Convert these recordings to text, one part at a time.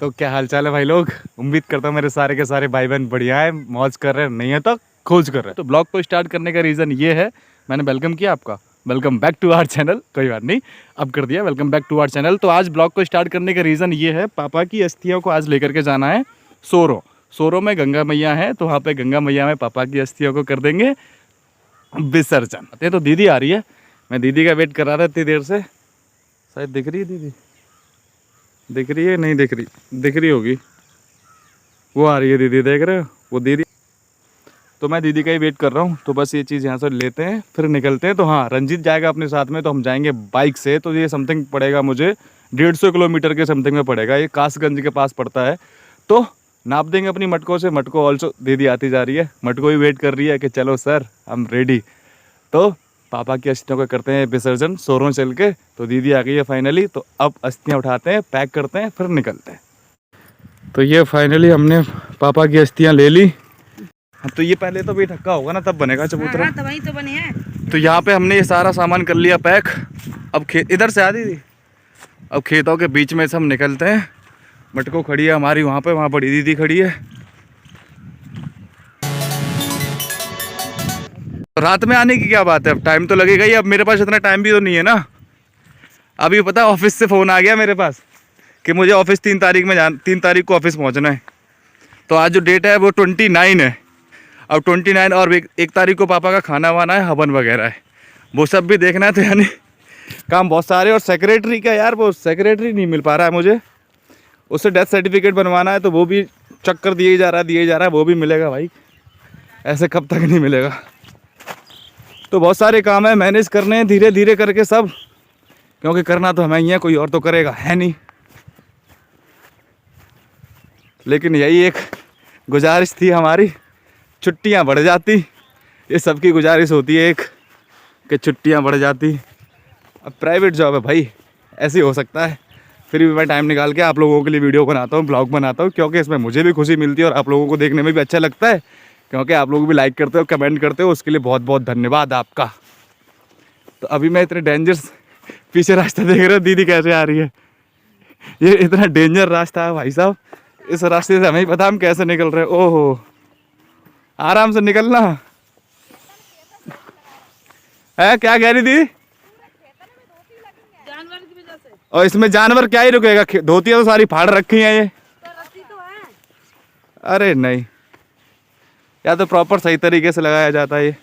तो क्या हाल चाल है भाई लोग। उम्मीद करता हूँ मेरे सारे के सारे भाई बहन बढ़िया है, मौज कर रहे हैं, नहीं है तो खोज कर रहे हैं। तो ब्लॉग को स्टार्ट करने का रीज़न ये है, मैंने वेलकम किया आपका, welcome back to our channel. कोई बात नहीं, अब कर दिया welcome back to our channel. तो आज ब्लॉग को स्टार्ट करने का रीज़न ये है, पापा की अस्थियों को आज लेकर के जाना है सोरो। सोरो में गंगा मैया है, तो वहाँ पे गंगा मैया में पापा की अस्थियों को कर देंगे विसर्जन। तो दीदी आ रही है, मैं दीदी का वेट कर रहा था इतनी देर से। शायद दिख रही है दीदी, दिख रही है नहीं दिख रही, दिख रही होगी, वो आ रही है दीदी, देख रहे हो वो दीदी। तो मैं दीदी का ही वेट कर रहा हूँ। तो बस ये चीज़ यहाँ से लेते हैं फिर निकलते हैं। तो हाँ, रंजीत जाएगा अपने साथ में, तो हम जाएंगे बाइक से। तो ये समथिंग पड़ेगा मुझे 150 किलोमीटर के समथिंग में पड़ेगा, ये कासगंज के पास पड़ता है। तो नाप देंगे अपनी मटको से। मटको ऑल्सो दीदी आती जा रही है, मटको ही वेट कर रही है कि चलो सर हम रेडी। तो पापा की अस्थियों का करते हैं विसर्जन सोरों चल के। तो दीदी आ गई है फाइनली, तो अब अस्थियाँ उठाते हैं, पैक करते हैं, फिर निकलते हैं। तो ये फाइनली हमने पापा की अस्थियाँ ले ली। तो ये पहले तो भी ढक्का होगा ना, तब बनेगा चबूतरा। हाँ, तभी तो बने हैं। तो यहाँ पे हमने ये सारा सामान कर लिया पैक। अब खेत इधर से आ दीदी, अब खेतों के बीच में से हम निकलते हैं। मटको खड़ी है हमारी वहाँ पे, वहाँ बड़ी दीदी खड़ी है। रात में आने की क्या बात है, अब टाइम तो लगेगा ही। अब मेरे पास इतना टाइम भी तो नहीं है ना। अभी पता है ऑफिस से फ़ोन आ गया मेरे पास कि मुझे ऑफिस 3 तारीख में 3 तारीख को ऑफिस पहुंचना है। तो आज जो डेट है वो 29 है। अब 29 और 1 तारीख को पापा का खाना वाना है, हवन वगैरह है, वो सब भी देखना है। तो यानी काम बहुत सारे। और सेक्रेटरी का यार, वो सेक्रेटरी नहीं मिल पा रहा है मुझे, उससे डेथ सर्टिफिकेट बनवाना है। तो वो भी चक्कर दिए जा रहा है, वो भी मिलेगा भाई, ऐसे कब तक नहीं मिलेगा। तो बहुत सारे काम है, मैनेज करने हैं धीरे धीरे करके सब, क्योंकि करना तो हमें ही है, कोई और तो करेगा है नहीं। लेकिन यही एक गुजारिश थी हमारी, छुट्टियां बढ़ जाती। ये सबकी गुजारिश होती है एक, कि छुट्टियां बढ़ जाती। अब प्राइवेट जॉब है भाई, ऐसे ही हो सकता है। फिर भी मैं टाइम निकाल के आप लोगों के लिए वीडियो बनाता हूँ, ब्लॉग बनाता हूँ, क्योंकि इसमें मुझे भी खुशी मिलती है और आप लोगों को देखने में भी अच्छा लगता है, क्योंकि आप लोग भी लाइक करते हो, कमेंट करते हो, उसके लिए बहुत बहुत धन्यवाद आपका। तो अभी मैं इतने डेंजरस पीछे रास्ता देख रहे हो, दीदी कैसे आ रही है। ये इतना डेंजर रास्ता है भाई साहब, इस रास्ते से हमें ही पता हम कैसे निकल रहे हैं। ओहो, आराम से निकलना है। क्या कह रही थी? जानवर की वजह से। और इसमें जानवर क्या ही रुकेगा, धोतियाँ तो सारी फाड़ रखी हैं ये। तो रस्सी तो है। अरे नहीं, या तो प्रॉपर सही तरीके से लगाया जाता है ये।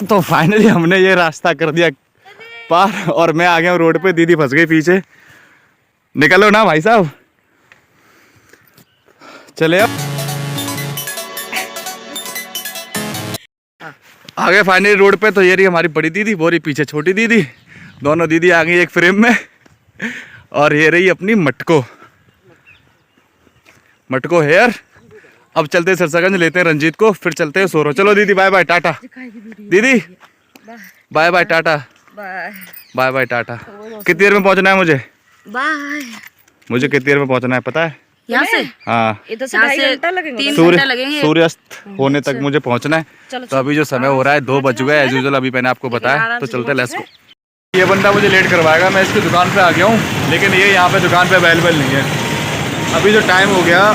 तो फाइनली हमने ये रास्ता कर दिया पार, और मैं आ गया हूँ रोड पे, दीदी फंस गई पीछे। निकलो ना भाई साहब, चले अब आ गए फाइनली रोड पे। तो ये रही हमारी बड़ी दीदी, वो रही पीछे छोटी दीदी, दोनों दीदी आ गई एक फ्रेम में। और ये रही अपनी मटको, मटको हेयर। अब चलते सरसागंज, लेते हैं रंजीत को, फिर चलते हैं सोरो। चलो दीदी, बाय बाय टाटा। दीदी bye bye tata, bye bye tata. कितनी देर में पहुंचना है मुझे? बाय। मुझे कितनी देर में पहुंचना है पता है? यहाँ से? हाँ, इधर से 2.5 घंटा लगेंगे। 3 घंटा लगेंगे सूर्यास्त होने तक मुझे पहुंचना है। तो अभी जो समय हो रहा है 2 बज गए एज यूजुअल, अभी मैंने आपको बताया। तो चलते हैं, लेट्स गो। ये बंदा मुझे लेट करवाएगा, मैं इसकी दुकान पे आ गया हूँ, लेकिन ये यहाँ पे दुकान पे अवेलेबल नहीं है। अभी जो टाइम हो गया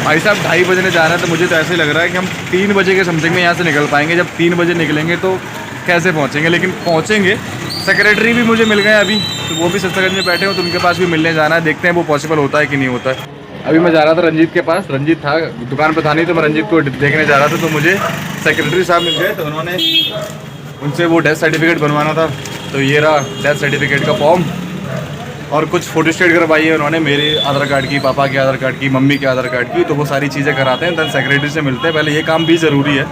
भाई साहब 2:30 बजने जा रहा है। तो मुझे तो ऐसे लग रहा है कि हम 3 बजे के समथिंग में यहाँ से निकल पाएंगे। जब 3 बजे निकलेंगे तो कैसे पहुँचेंगे, लेकिन पहुँचेंगे। सेक्रेटरी भी मुझे मिल गए अभी, तो वो भी सरसागंज में बैठे हो, तो उनके पास भी मिलने जाना है। देखते हैं वो पॉसिबल होता है कि नहीं होता है। अभी मैं जा रहा था रंजीत के पास, रंजीत था दुकान पे था नहीं, तो मैं रंजीत को देखने जा रहा था। तो मुझे सेक्रेटरी साहब मिल गए, तो उन्होंने उनसे वो डेथ सर्टिफिकेट बनवाना था। तो ये रहा डेथ सर्टिफिकेट का फॉर्म, और कुछ फोटोस्टेट करवाई है उन्होंने, मेरे आधार कार्ड की, पापा के आधार कार्ड की, मम्मी के आधार कार्ड की। तो वो सारी चीज़ें कराते हैं, देन सेक्रेटरी से मिलते हैं। पहले ये काम भी ज़रूरी है,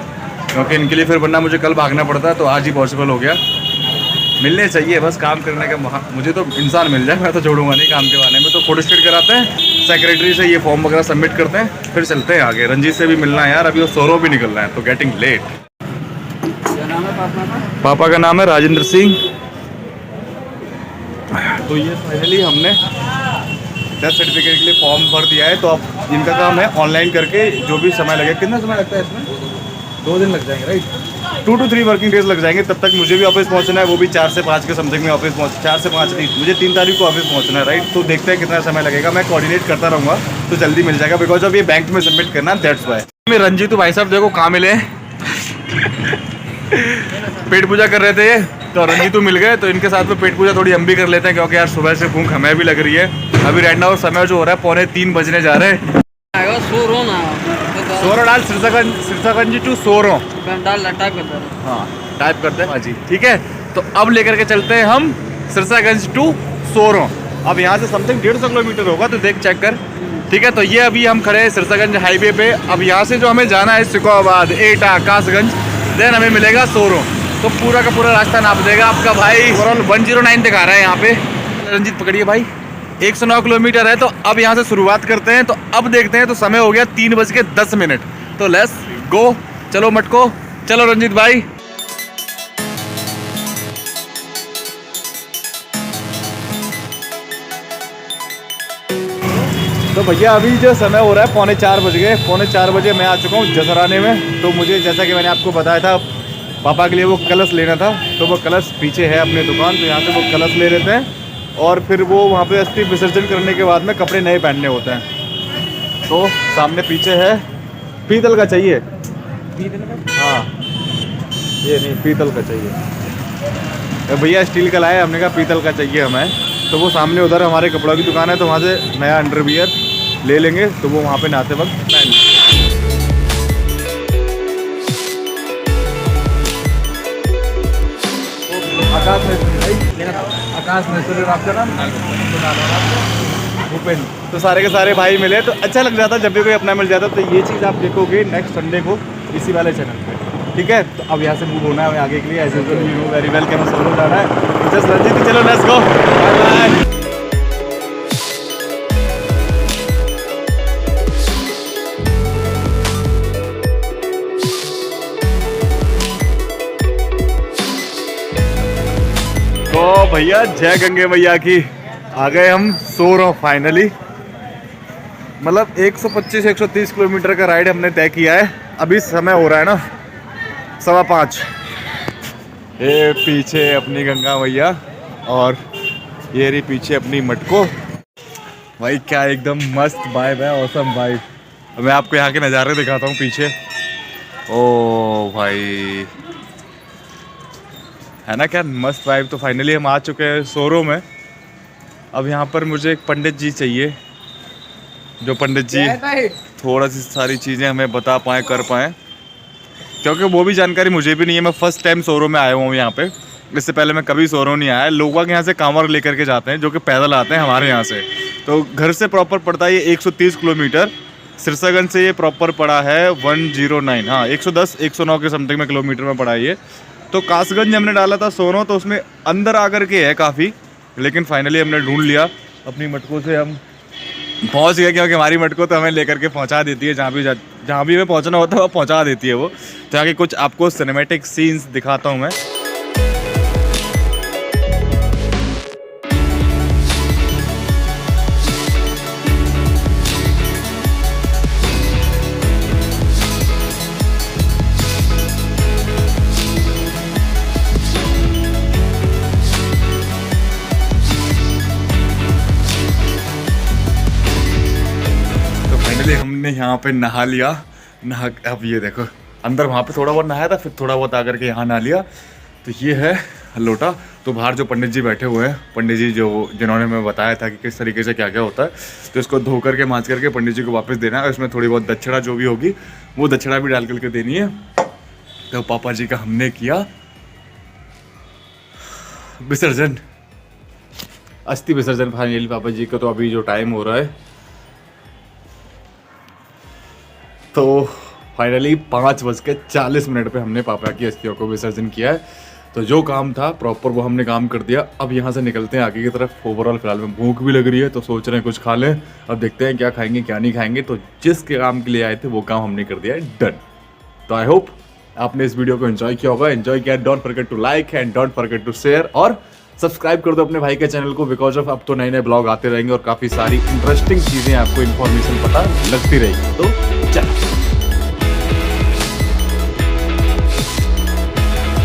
क्योंकि इनके लिए फिर वरना मुझे कल भागना पड़ता है। तो आज ही पॉसिबल हो गया, मिलने चाहिए बस काम करने का। मुझे तो इंसान मिल जाए, मैं तो छोड़ूंगा नहीं काम के बहाने में। तो फोटोस्टेट कराते हैं सेक्रेटरी से, ये फॉर्म वगैरह सबमिट करते हैं, फिर चलते हैं आगे। रंजीत से भी मिलना है यार, अभी वो सोरो भी निकलना है, तो गेटिंग लेट। क्या नाम है पापा का? पापा का नाम है राजेंद्र सिंह। तो ये फाइनली हमने डेथ सर्टिफिकेट के लिए फॉर्म भर दिया है। तो अब इनका काम है ऑनलाइन करके, जो भी समय लगे। कितना समय लगता है इसमें? 2 दिन लग जाएंगे राइट, 2 to 3 वर्किंग डेज लग जाएंगे। तब तक मुझे भी ऑफिस पहुंचना है, वो भी 4 से 5 के समथिंग में ऑफिस पहुंच, 4 से 5 नहीं, मुझे 3 तारीख को ऑफिस पहुंचना है राइट। तो देखते हैं कितना समय लगेगा, मैं कोऑर्डिनेट करता रहूँगा तो जल्दी मिल जाएगा, बिकॉज अब ये बैंक में सबमिट करना, दैट्स वाई। मैं रंजीत भाई साहब देखो कहाँ मिले पेट पूजा कर रहे थे ये, तो रंजीतू मिल गए, तो इनके साथ में पेट पूजा थोड़ी हम भी कर लेते हैं, क्योंकि यार सुबह से भूख हमें भी लग रही है। अभी राइट नाउ समय जो हो रहा है 2:45 बजने जा रहे हैं। सोरो डाल सिरसागंज टू सोरो हाँ टाइप करते हैं जी, ठीक है। तो अब लेकर के चलते हैं हम सिरसागंज टू सोरो। अब यहाँ से समथिंग 150 किलोमीटर होगा, तो देख चेक कर, ठीक है। तो ये अभी हम खड़े हैं सिरसागंज हाईवे पे। अब यहाँ से जो हमें जाना है सिकोहाबाद, एटा, कासगंज, देन हमें मिलेगा सोरो। तो पूरा का पूरा रास्ता नाप देगा आपका भाई। ओवरऑल 109 दिखा रहा है यहाँ पे। रंजीत पकड़िए भाई, 109 किलोमीटर है। तो अब यहाँ से शुरुआत करते हैं। तो अब देखते हैं, तो समय हो गया 3:10। तो लेट्स गो, चलो मटको, चलो रंजीत भाई। तो भैया अभी जो समय हो रहा है 3:45 बज गए। 3:45 बजे मैं आ चुका हूँ जसराने में। तो मुझे जैसा कि मैंने आपको बताया था, पापा के लिए वो कलश लेना था, तो वो कलश पीछे है अपने दुकान, तो यहाँ से वो कलश ले लेते हैं और फिर वो वहाँ पे अस्थि विसर्जन करने के बाद में कपड़े नए पहनने होते हैं। तो सामने पीछे है, पीतल का चाहिए, पीतल का, हाँ ये नहीं पीतल का चाहिए भैया, स्टील का लाया, हमने कहा पीतल का चाहिए हमें। तो वो सामने उधर हमारे कपड़ों की दुकान है, तो वहाँ से नया अंडरवियर ले लेंगे, तो वो वहाँ पे नहाते वक्त पहन। आकाश में आपका नाम भूपेन। तो सारे के सारे भाई मिले, तो अच्छा लग जाता जब भी कोई अपना मिल जाता। तो ये चीज़ आप देखोगे नेक्स्ट संडे को इसी वाले चैनल पे, ठीक है। तो अब यहाँ से मूव होना है आगे के लिए, as usual you know very well कि हमें सोलो जाना है। जस्ट रंजीत, चलो लेट्स गो, बाय बाय। तो भैया जय गंगे मैया की, आ गए हम सोरो फाइनली। मतलब 125-130 किलोमीटर का राइड हमने तय किया है। अभी समय हो रहा है ना 5:15। ये पीछे अपनी गंगा मैया और ये रही पीछे अपनी मटको। भाई क्या एकदम मस्त वाइब है, ऑसम वाइब। मैं आपको यहाँ के नज़ारे दिखाता हूँ पीछे। ओ भाई है ना क्या मस्त वाइब। तो फाइनली हम आ चुके हैं सोरो में। अब यहाँ पर मुझे एक पंडित जी चाहिए, जो पंडित जी थोड़ा सी सारी चीज़ें हमें बता पाएँ, कर पाएँ, क्योंकि वो भी जानकारी मुझे भी नहीं है। मैं फर्स्ट टाइम सोरो में आया हूँ यहाँ पे, इससे पहले मैं कभी सोरो नहीं आया। लोग यहाँ से कांवर लेकर के जाते हैं, जो कि पैदल आते हैं हमारे यहाँ से। तो घर से प्रॉपर पड़ता है ये 130 किलोमीटर। सिरसागंज से ये प्रॉपर पड़ा है 109, हाँ 110-109 के समथिंग में किलोमीटर में पड़ा है ये। तो कासगंज हमने डाला था सोरो, तो उसमें अंदर आकर के है काफ़ी, लेकिन फाइनली हमने ढूंढ लिया। अपनी मटको से हम पहुंच गए, क्योंकि हमारी मटको तो हमें लेकर के पहुंचा देती है, जहाँ भी हमें पहुंचना होता है वो पहुंचा देती है वो। तो यहाँ के कुछ आपको सिनेमैटिक सीन्स दिखाता हूँ मैं। हमने यहाँ पे नहा लिया, अब ये देखो अंदर वहाँ पे थोड़ा बहुत नहाया था, फिर थोड़ा बहुत आकर के यहाँ नहा लिया। तो ये है लोटा। तो बाहर जो पंडित जी बैठे हुए हैं, पंडित जी जिन्होंने हमें बताया था कि किस तरीके से क्या क्या होता है, तो इसको धो करके मांज करके पंडित जी को वापस देना है। इसमें थोड़ी बहुत दक्षिणा जो भी होगी वो दक्षिणा भी डाल करके देनी है। तो पापा जी का हमने किया विसर्जन, अस्थि विसर्जन फाइनली पापा जी का। तो अभी जो टाइम हो रहा है, तो फाइनली 5:40 पे हमने पापा की अस्थियों को विसर्जन किया है। तो जो काम था प्रॉपर वो हमने काम कर दिया। अब यहाँ से निकलते हैं आगे की तरफ। ओवरऑल फिलहाल में भूख भी लग रही है, तो सोच रहे हैं कुछ खा लें। अब देखते हैं क्या खाएंगे क्या नहीं खाएंगे। तो जिस काम के लिए आए थे वो काम हमने कर दिया है डन। तो आई होप आपने इस वीडियो को एंजॉय किया होगा। एंजॉय किया, don't forget to like and don't forget to share, और सब्सक्राइब कर दो अपने भाई के चैनल को, बिकॉज ऑफ अब तो नए नए ब्लॉग आते रहेंगे और काफ़ी सारी इंटरेस्टिंग चीज़ें आपको इन्फॉर्मेशन पता लगती रहेगी। तो चल।